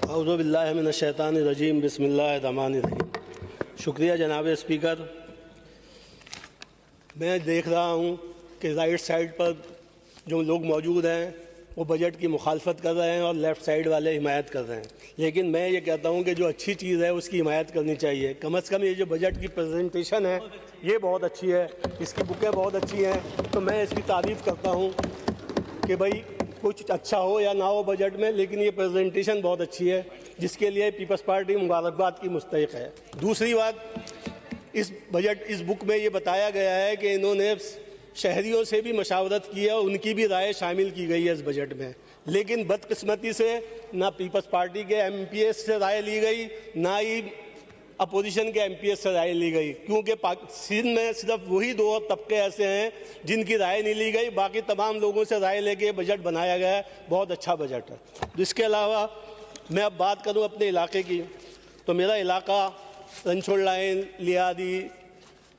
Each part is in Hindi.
औज़ु बिल्लाहि मिनश्शैतानिर्रजीम बिस्मिल्लाहिर्रहमानिर्रहीम। शुक्रिया जनाब स्पीकर। मैं देख रहा हूँ कि राइट साइड पर जो लोग मौजूद हैं वो बजट की मुखालफत कर रहे हैं और लेफ़्ट साइड वाले हिमायत कर रहे हैं, लेकिन मैं ये कहता हूँ कि जो अच्छी चीज़ है उसकी हिमायत करनी चाहिए। कम से कम ये जो बजट की प्रेजेंटेशन है ये बहुत अच्छी है, इसकी बुकें बहुत अच्छी हैं, तो मैं इसकी तारीफ़ करता हूँ कि भाई कुछ अच्छा हो या ना हो बजट में, लेकिन ये प्रेजेंटेशन बहुत अच्छी है, जिसके लिए पीपल्स पार्टी मुबारकबाद की मुस्तहिक है। दूसरी बात, इस बुक में ये बताया गया है कि इन्होंने शहरियों से भी मशावरत की है और उनकी भी राय शामिल की गई है इस बजट में, लेकिन बदकिस्मती से ना पीपल्स पार्टी के MPs से राय ली गई, ना ही अपोजिशन के MPs से राय ली गई, क्योंकि सिंध में सिर्फ वही दो तबके ऐसे हैं जिनकी राय नहीं ली गई, बाकी तमाम लोगों से राय लेके बजट बनाया गया है। बहुत अच्छा बजट है। इसके अलावा मैं अब बात करूं अपने इलाके की, तो मेरा इलाका रनछोड़ लाइन, लियादी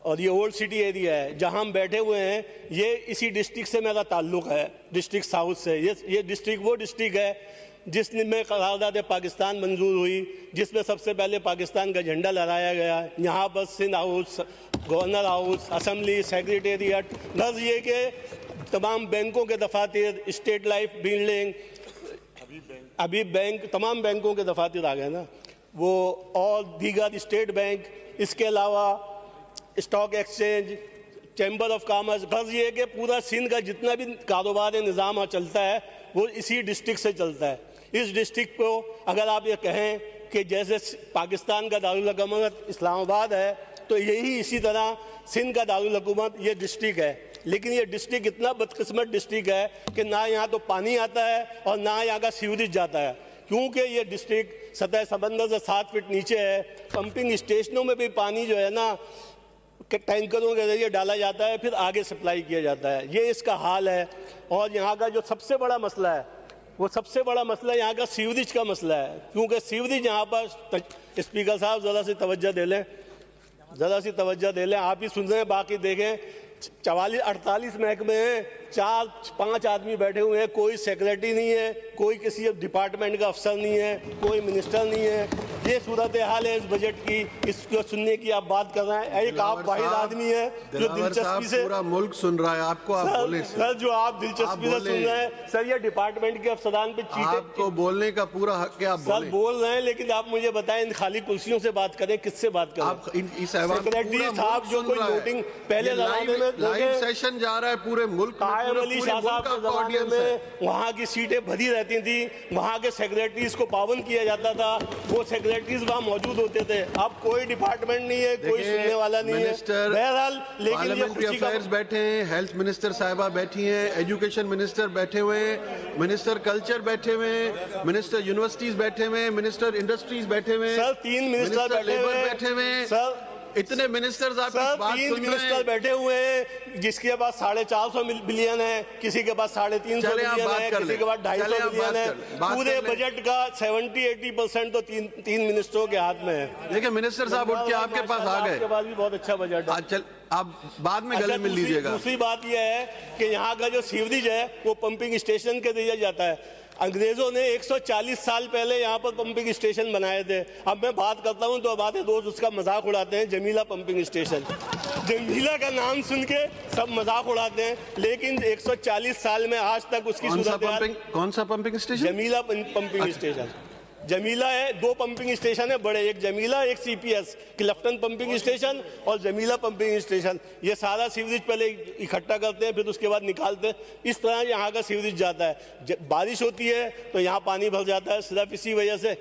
और ये ओल्ड सिटी एरिया है जहां हम बैठे हुए हैं, ये इसी डिस्ट्रिक्ट से मेरा ताल्लुक़ है, डिस्ट्रिक्ट साउथ से। ये डिस्ट्रिक्ट वो डिस्ट्रिक्ट है जिसमें करारदाद पाकिस्तान मंजूर हुई, जिसमें सबसे पहले पाकिस्तान का झंडा लहराया गया। यहाँ पर Sindh house, governor house, assembly, secretariat, गर्ज ये कि तमाम बैंकों के दफातर, state life building, Habib bank, तमाम बैंकों के दफातर आ गए ना वो, और दीगर स्टेट बैंक, इसके अलावा stock exchange, chamber of commerce. गर्ज ये कि पूरा सिंध का जितना भी कारोबार निज़ाम चलता है वो इसी डिस्ट्रिक्ट से चलता है। इस डिस्ट्रिक्ट को अगर आप ये कहें कि जैसे पाकिस्तान का दारुल हुकूमत इस्लामाबाद है, तो यही इसी तरह सिंध का दारुल हुकूमत ये डिस्ट्रिक्ट है, लेकिन ये डिस्ट्रिक्ट इतना बदकिस्मत डिस्ट्रिक्ट है कि ना यहाँ तो पानी आता है और ना यहाँ का सीवरेज जाता है, क्योंकि ये डिस्ट्रिक्ट सतह समंदर से 7 फीट नीचे है। पंपिंग स्टेशनों में भी पानी जो है ना टैंकरों के जरिए डाला जाता है, फिर आगे सप्लाई किया जाता है। ये इसका हाल है। और यहाँ का जो सबसे बड़ा मसला है, वो सबसे बड़ा मसला यहाँ का सीवरेज का मसला है, क्योंकि सीवरेज यहाँ पर, स्पीकर साहब ज़रा सी तवज्जो दे लें, ज़रा सी तवज्जो दे लें, आप ही सुन रहे हैं, बाकी देखें 44-48 महकमे हैं, 4-5 आदमी बैठे हुए हैं, कोई सेक्रेटरी नहीं है, कोई किसी डिपार्टमेंट का अफसर नहीं है, कोई मिनिस्टर नहीं है। ये सूरत हाल है इस बजट की। इसको सुनने की आप बात कर रहे हैं, एक आप वाहिद आदमी है जो दिलचस्पी से, पूरा मुल्क सुन रहा है आपको, आप बोले सर, जो आप दिलचस्पी से सुन रहे हैं सर, ये डिपार्टमेंट के अफसरान पे चीटे, आपको बोलने का पूरा हक है, आप सर बोल रहे हैं, लेकिन आप मुझे बताएं इन खाली कुर्सियों से बात करें, किससे बात करें? आप इस सेक्रेटरी साहब जो कोई वोटिंग पहले लाइव सेशन जा रहा है पूरे मुल्क कायम अली शाह साहब के ज़माने में वहाँ की सीटें भरी रहती थी, वहाँ के सेक्रेटरीज को पाबंद किया जाता था, वो सेक्रेटरीज वहाँ मौजूद होते थे। अब कोई डिपार्टमेंट नहीं है, कोई सुनने वाला नहीं है। बहरहाल, लेकिन ये खुशी का अफेयर्स बैठे हैं, हेल्थ मिनिस्टर साहिबा बैठी हैं, एजुकेशन मिनिस्टर बैठे हुए हैं, मिनिस्टर कल्चर बैठे हुए हैं, मिनिस्टर यूनिवर्सिटीज बैठे हुए हैं, मिनिस्टर इंडस्ट्रीज बैठे हुए हैं, सर 3 मिनिस्टर बैठे हुए हैं, सर इतने मिनिस्टर्स आप सर 3 मिनिस्टर बैठे हुए हैं, जिसके पास 450 बिलियन है, किसी के पास 350 बिलियन है, किसी के पास 250 बिलियन है। पूरे बजट का 70-80% तो तीन मिनिस्टरों के हाथ में है। देखिए मिनिस्टर साहब उठ के आपके पास आ गए, आपके पास भी बहुत अच्छा बजट है। चल आप बाद में गले मिल लीजिएगा। दूसरी बात यह है कि यहाँ का जो सीवरेज है वो पंपिंग स्टेशन के जरिए जाता है। अंग्रेजों ने 140 साल पहले यहाँ पर पंपिंग स्टेशन बनाए थे। अब मैं बात करता हूँ तो हमारे दोस्त उसका मजाक उड़ाते हैं, जमीला पंपिंग स्टेशन। जमीला का नाम सुन के सब मजाक उड़ाते हैं, लेकिन 140 साल में आज तक उसकी कौन सा pumping station? Jamila pumping station. Jamila है, 2 पंपिंग स्टेशन है बड़े, एक जमीला, एक CPS क्लिफ्टन पंपिंग स्टेशन और जमीला पंपिंग स्टेशन। ये सारा सीवरेज पहले इकट्ठा करते हैं, फिर उसके बाद निकालते हैं। इस तरह यहाँ का सीवरेज जाता है। बारिश होती है तो यहाँ पानी भर जाता है, सिर्फ इसी वजह से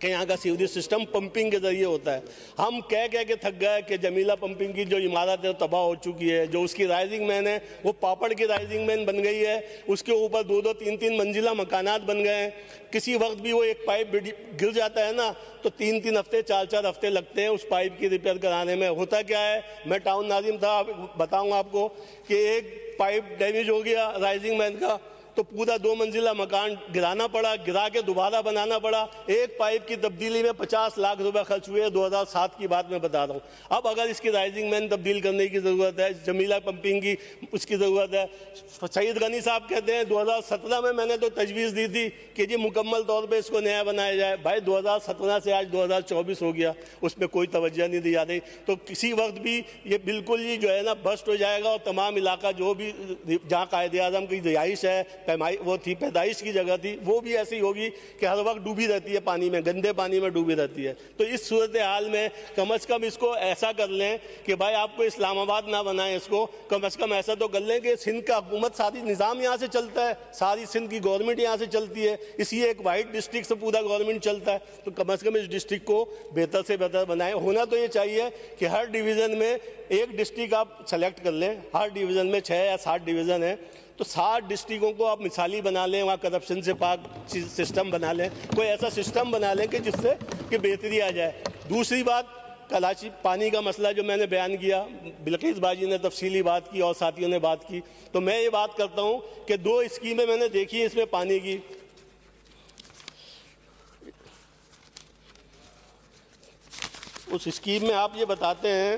कि यहाँ का सीवरेज सिस्टम पंपिंग के जरिए होता है। हम कह के थक गए कि जमीला पंपिंग की जो इमारत है तबाह हो चुकी है, जो उसकी राइजिंग मैन है वो पापड़ की राइजिंग मैन बन गई है, उसके ऊपर 2-2, 3-3 मंजिला मकानात बन गए हैं। किसी वक्त भी वो एक पाइप गिर जाता है ना तो 3-3 हफ्ते 4-4 हफ्ते लगते हैं उस पाइप की रिपेयर कराने में। होता क्या है, मैं टाउन नाजिम था, बताऊँगा आपको कि एक पाइप डैमेज हो गया राइजिंग मैन का, तो पूरा 2 मंजिला मकान गिराना पड़ा, गिरा के दोबारा बनाना पड़ा। एक पाइप की तब्दीली में 50 लाख रुपए खर्च हुए, 2007 की बात मैं बता रहा हूँ। अब अगर इसकी राइजिंग मैन तब्दील करने की ज़रूरत है, जमीला पंपिंग की उसकी ज़रूरत है। सईद गनी साहब कहते हैं 2017 में मैंने तो तजवीज़ दी थी कि जी मुकम्मल तौर पर इसको नया बनाया जाए। भाई 2017 से आज 2024 हो गया, उसमें कोई तवज्जो नहीं दी जा रही। तो किसी वक्त भी ये बिल्कुल ही जो है ना बस्ट हो जाएगा और तमाम इलाका जो भी जहाँ कायदे आज़म की रिहाइश है, वो थी पैदाइश की जगह थी, वो भी ऐसी होगी कि हर वक्त डूबी रहती है पानी में, गंदे पानी में डूबी रहती है। तो इस सूरत हाल में कम से कम इसको ऐसा कर लें कि भाई आपको इस्लामाबाद ना बनाएं, इसको कम से कम ऐसा तो कर लें कि सिंध का हुकूमत सारी निज़ाम यहाँ से चलता है, सारी सिंध की गवर्नमेंट यहाँ से चलती है, इसी एक वाइट डिस्ट्रिक्ट से पूरा गवर्नमेंट चलता है। तो कम से कम इस डिस्ट्रिक्ट को बेहतर से बेहतर बनाएं। होना तो ये चाहिए कि हर डिवीज़न में एक डिस्ट्रिक्ट आप सेलेक्ट कर लें। हर डिवीज़न में 6 या 7 डिवीज़न है, तो 7 डिस्ट्रिक्टों को आप मिसाली बना लें, वहाँ करप्शन से पाक सिस्टम बना लें, कोई ऐसा सिस्टम बना लें कि जिससे कि बेहतरी आ जाए। दूसरी बात, कराची पानी का मसला जो मैंने बयान किया, बिल्किस बाजी ने तफसीली बात की और साथियों ने बात की, तो मैं ये बात करता हूँ कि 2 स्कीमें मैंने देखी हैं इसमें पानी की। उस स्कीम में आप ये बताते हैं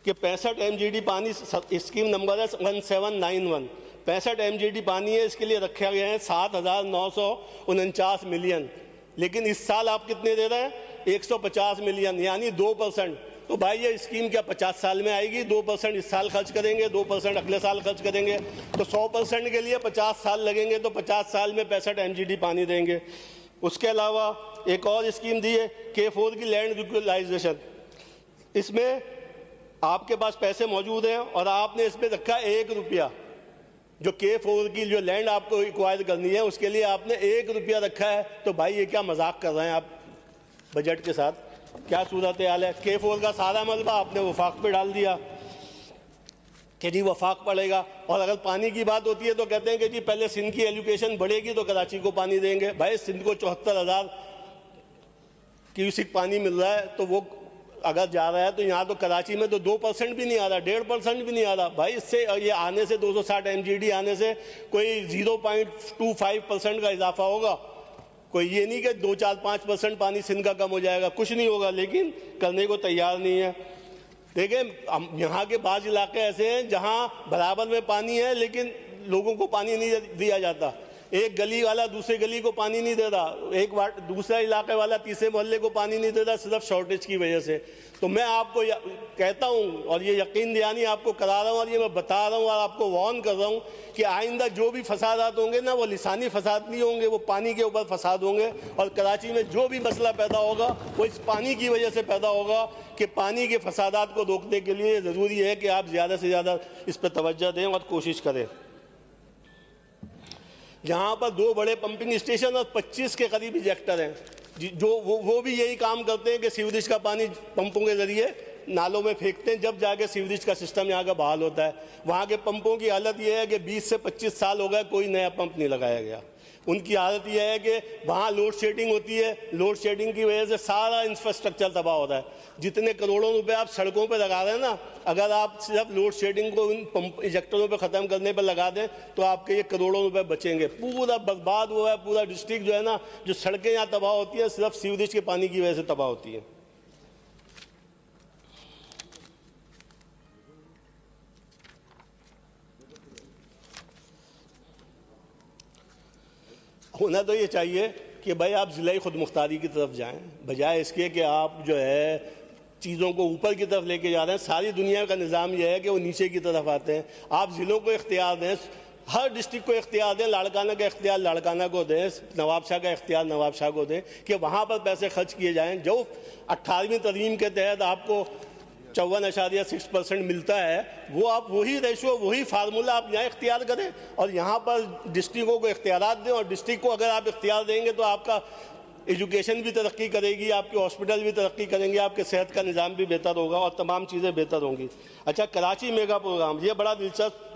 कि 65 MGD पानी, स्कीम नंबर है 1791, 65 MGD पानी है, इसके लिए रखे गए हैं 7,949 मिलियन। लेकिन इस साल आप कितने दे रहे हैं? 150 मिलियन, यानी 2%। तो भाई ये स्कीम क्या 50 साल में आएगी? 2% इस साल खर्च करेंगे, 2% अगले साल खर्च करेंगे, तो 100% के लिए 50 साल लगेंगे, तो 50 साल में 65 MGD पानी देंगे। उसके अलावा एक और स्कीम दी है K4 की लैंड यूटिलाइजेशन। इसमें आपके पास पैसे मौजूद हैं और आपने इसमें रखा 1 रुपया, जो K4 की जो लैंड आपको एक्वायर करनी है उसके लिए आपने 1 रुपया रखा है। तो भाई ये क्या मजाक कर रहे हैं आप बजट के साथ? क्या सूरत हाल है? K4 का सारा मलबा आपने वफाक पे डाल दिया कि जी वफाक पड़ेगा। और अगर पानी की बात होती है तो कहते हैं कि जी पहले सिंध की एलोकेशन बढ़ेगी तो कराची को पानी देंगे। भाई सिंध को 74,000 क्यूसिक पानी मिल रहा है, तो वो अगर जा रहा है तो यहाँ तो कराची में तो 2% भी नहीं आ रहा, 1.5% भी नहीं आ रहा। भाई इससे ये आने से 260 MGD आने से कोई 0.25% का इजाफा होगा। कोई ये नहीं कि 2, 4, 5% पानी सिंध का कम हो जाएगा, कुछ नहीं होगा, लेकिन करने को तैयार नहीं है। देखें यहाँ के बाज़ इलाके ऐसे हैं जहाँ बराबर में पानी है लेकिन लोगों को पानी नहीं दिया जाता। एक गली वाला दूसरे गली को पानी नहीं दे रहा, एक दूसरा इलाके वाला तीसरे मोहल्ले को पानी नहीं दे रहा, सिर्फ शॉर्टेज की वजह से। तो मैं आपको कहता हूँ और ये यकीन दयानी आपको करा रहा हूँ और ये मैं बता रहा हूँ और आपको वार्न कर रहा हूँ कि आइंदा जो भी फसादात होंगे ना, वो लिसानी फसाद नहीं होंगे, वो पानी के ऊपर फसाद होंगे। और कराची में जो भी मसला पैदा होगा वो इस पानी की वजह से पैदा होगा कि पानी के फसादात को रोकने के लिए ज़रूरी है कि आप ज़्यादा से ज़्यादा इस पर तवज्जो दें और कोशिश करें। यहाँ पर 2 बड़े पंपिंग स्टेशन और 25 के करीब इंजेक्टर हैं, जो वो भी यही काम करते हैं कि सीवरेज का पानी पंपों के ज़रिए नालों में फेंकते हैं, जब जाके सीवरेज का सिस्टम यहाँ का बहाल होता है। वहाँ के पंपों की हालत ये है कि 20 से 25 साल हो गए कोई नया पंप नहीं लगाया गया। उनकी हालत यह है कि वहाँ लोड शेडिंग होती है, लोड शेडिंग की वजह से सारा इंफ्रास्ट्रक्चर तबाह होता है। जितने करोड़ों रुपए आप सड़कों पे लगा रहे हैं ना, अगर आप सिर्फ लोड शेडिंग को इन पंप इंजेक्टरों पे ख़त्म करने पर लगा दें तो आपके ये करोड़ों रुपए बचेंगे। पूरा बर्बाद हुआ है पूरा डिस्ट्रिक्ट जो है ना, जो सड़कें यहाँ तबाह होती हैं सिर्फ सीवरेज के पानी की वजह से तबाह होती हैं। होना तो ये चाहिए कि भाई आप ज़िला खुद मुख्तारी की तरफ जाएं, बजाय इसके कि आप जो है चीज़ों को ऊपर की तरफ लेके जा रहे हैं। सारी दुनिया का निज़ाम यह है कि वो नीचे की तरफ आते हैं। आप ज़िलों को इख्तियार दें, हर डिस्ट्रिक्ट को इख्तियार दें, लाड़काना का इख्तियार लाड़काना को दें, नवाबशाह का इख्तियार नवाबशाह को दें कि वहाँ पर पैसे खर्च किए जाएँ। जो 18वीं तरमीम के तहत आपको 54.6% मिलता है, वो आप वही रेशो वही फार्मूला आप यहाँ इख्तियार करें और यहाँ पर डिस्ट्रिक्टों को इख्तियारात दें। और डिस्ट्रिक्ट को अगर आप इख्तियार देंगे तो आपका एजुकेशन भी तरक्की करेगी, आपके हॉस्पिटल भी तरक्की करेंगे, आपके सेहत का निज़ाम भी बेहतर होगा और तमाम चीज़ें बेहतर होंगी। अच्छा, कराची मेगा प्रोग्राम, ये बड़ा दिलचस्प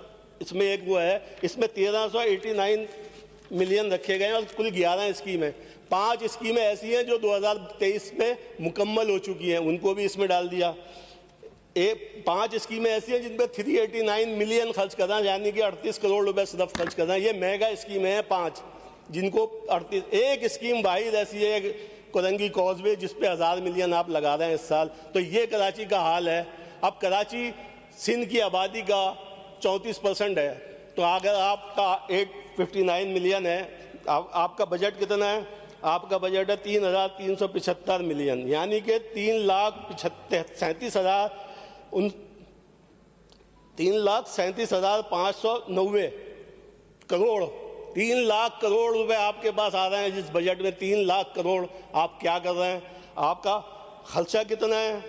इसमें एक वो है, इसमें 1389 मिलियन रखे गए हैं और कुल 11 स्कीमें। 5 स्कीमें ऐसी हैं जो 2023 में मुकम्मल हो चुकी हैं, उनको भी इसमें डाल दिया। 5 स्कीमें ऐसी हैं जिन पे 389 मिलियन खर्च कर रहे हैं, यानी कि 38 करोड़ रुपए सिर्फ खर्च कर रहे हैं। ये मेगा स्कीमें हैं 5, जिनको 38। एक स्कीम वाहिद ऐसी है कोरंगी कॉजवे, जिस पे 1000 मिलियन आप लगा रहे हैं इस साल। तो ये कराची का हाल है। अब कराची सिंध की आबादी का 34% है, तो अगर आपका 859 मिलियन है, आपका बजट कितना है? आपका बजट है 3,375 मिलियन, यानी कि 3,37,590 करोड़। 3 लाख करोड़ रुपए आपके पास आ रहे हैं जिस बजट में। 3 लाख करोड़ आप क्या कर रहे हैं? आपका खर्चा कितना है?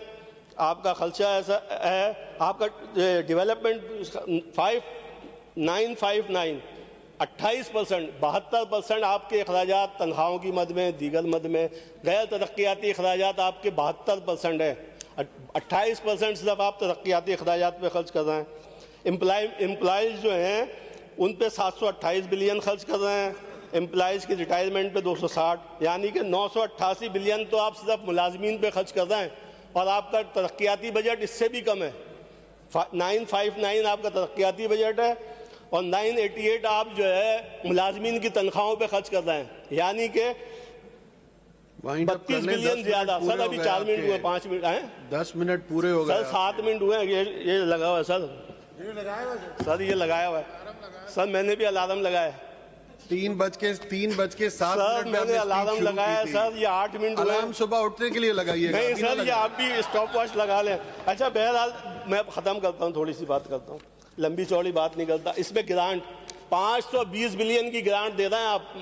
आपका खर्चा ऐसा है, आपका डेवलपमेंट 5959, 28%, 72% आपके अखराजात तनख्वाहों की मद में, दीगर मद में। गैर तरक्याती अखराजात आपके 72% है। 28% सिर्फ आप तरक्याती अखराजात पे खर्च कर रहे हैं। एम्प्लॉयज़ जो हैं उन पे 728 बिलियन खर्च कर रहे हैं। एम्प्लॉयज़ की रिटायरमेंट पे 260, यानी कि 988 बिलियन तो आप सिर्फ मुलाजमीन पे खर्च कर रहे हैं। और आपका तरक्याती बजट इससे भी कम है। 959 आपका तरक्याती बजट है और 988 आप जो है मुलाजमीन की तनख्वाहों पे खर्च कर रहे हैं, यानी कि 32 बिलियन ज्यादा। सर अभी 4 मिनट हुए, 5 मिनट हैं, 10 मिनट पूरे हो गए सर। 7 मिनट हुए। ये लगा हुआ है सर, सर ये लगाया हुआ है सर, मैंने भी अलार्म लगाया है। 3:07 सर मैंने अलार्म लगाया है सर, ये 8 मिनट हुए। अलार्म सुबह उठने के लिए लगाइएगा। नहीं सर, ये आप भी स्टॉप वॉच लगा लें। अच्छा बहरहाल मैं खत्म करता हूँ, थोड़ी सी बात करता हूँ, लंबी चौड़ी बात नहीं करता। इसमें ग्रांट 520 बिलियन की ग्रांट दे रहे हैं आप।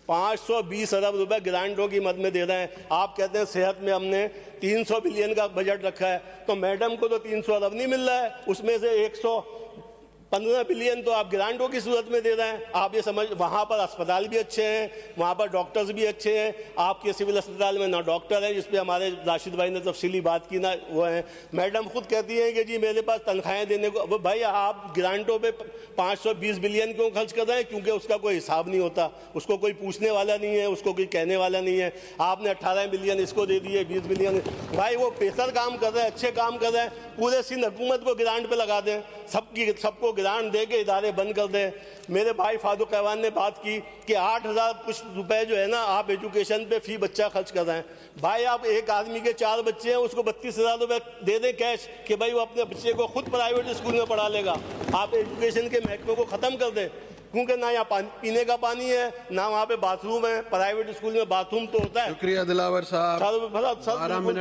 520 अरब रुपए ग्रांटों की मद में दे रहे हैं। आप कहते हैं सेहत में हमने 300 बिलियन का बजट रखा है, तो मैडम को तो 300 अरब नहीं मिल रहा है, उसमें से 115 बिलियन तो आप ग्रांटों की सूरत में दे रहे हैं। आप ये समझ, वहाँ पर अस्पताल भी अच्छे हैं, वहाँ पर डॉक्टर्स भी अच्छे हैं। आपके सिविल अस्पताल में ना डॉक्टर है, जिस पे हमारे राशिद भाई ने तफसीली बात की, ना वो है। मैडम खुद कहती हैं कि जी मेरे पास तनख्वाहें देने को। अब भाई आप ग्रांटों पे 520 बिलियन क्यों खर्च कर रहे हैं? क्योंकि उसका कोई हिसाब नहीं होता, उसको कोई पूछने वाला नहीं है, उसको कोई कहने वाला नहीं है। आपने 18 बिलियन इसको दे दिए, 20 बिलियन। भाई वो बेहतर काम कर रहे हैं, अच्छे काम कर रहे हैं, पूरे सिंध हुकूमत को ग्रांट पे लगा दें, सबको ग्रांट दे के इदारे बंद कर दें। मेरे भाई फारूक अहवान ने बात की कि 8,000 कुछ रुपए जो है ना आप एजुकेशन पे फी बच्चा खर्च कर रहे हैं। भाई आप एक आदमी के 4 बच्चे हैं, उसको 32,000 रुपए दे दें कैश कि भाई वो अपने बच्चे को खुद प्राइवेट स्कूल में पढ़ा लेगा। आप एजुकेशन के महकमे को ख़त्म कर दें, क्योंकि ना यहाँ पीने का पानी है, ना वहाँ पे बाथरूम है। प्राइवेट स्कूल में बाथरूम तो होता है। शुक्रिया दिलावर साहब,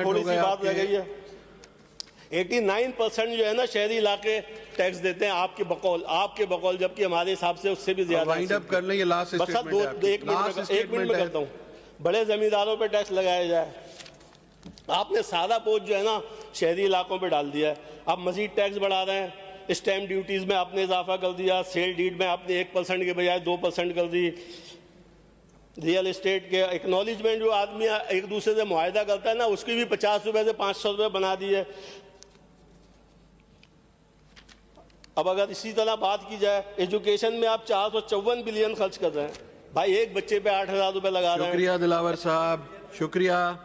थोड़ी सी बात रह गई है। 89% जो है ना शहरी इलाके टैक्स देते हैं आपके बकौल, जबकि हमारे हिसाब से उससे भी ज्यादा। वाइंड अप कर लें, ये लास्ट स्टेटमेंट है। 1 मिनट में करता हूँ। बड़े जमींदारों पे टैक्स लगाया जाए। आपने सारा बोझ जो है ना शहरी इलाकों पे डाल दिया है। आप मजीद टैक्स बढ़ा रहे हैं। स्टैम्प ड्यूटीज में आपने इजाफा कर दिया, सेल डीड में आपने 1% के बजाय 2% कर दी। रियल एस्टेट के एक्नॉलेजमेंट जो आदमी एक दूसरे से मुआहदा करता है ना, उसकी भी 50 रुपए से 500 रुपए बना दी है। अब अगर इसी तरह बात की जाए, एजुकेशन में आप 454 बिलियन खर्च कर रहे हैं। भाई एक बच्चे पे 8,000 रुपए लगा रहे हैं। शुक्रिया दिलावर साहब, शुक्रिया।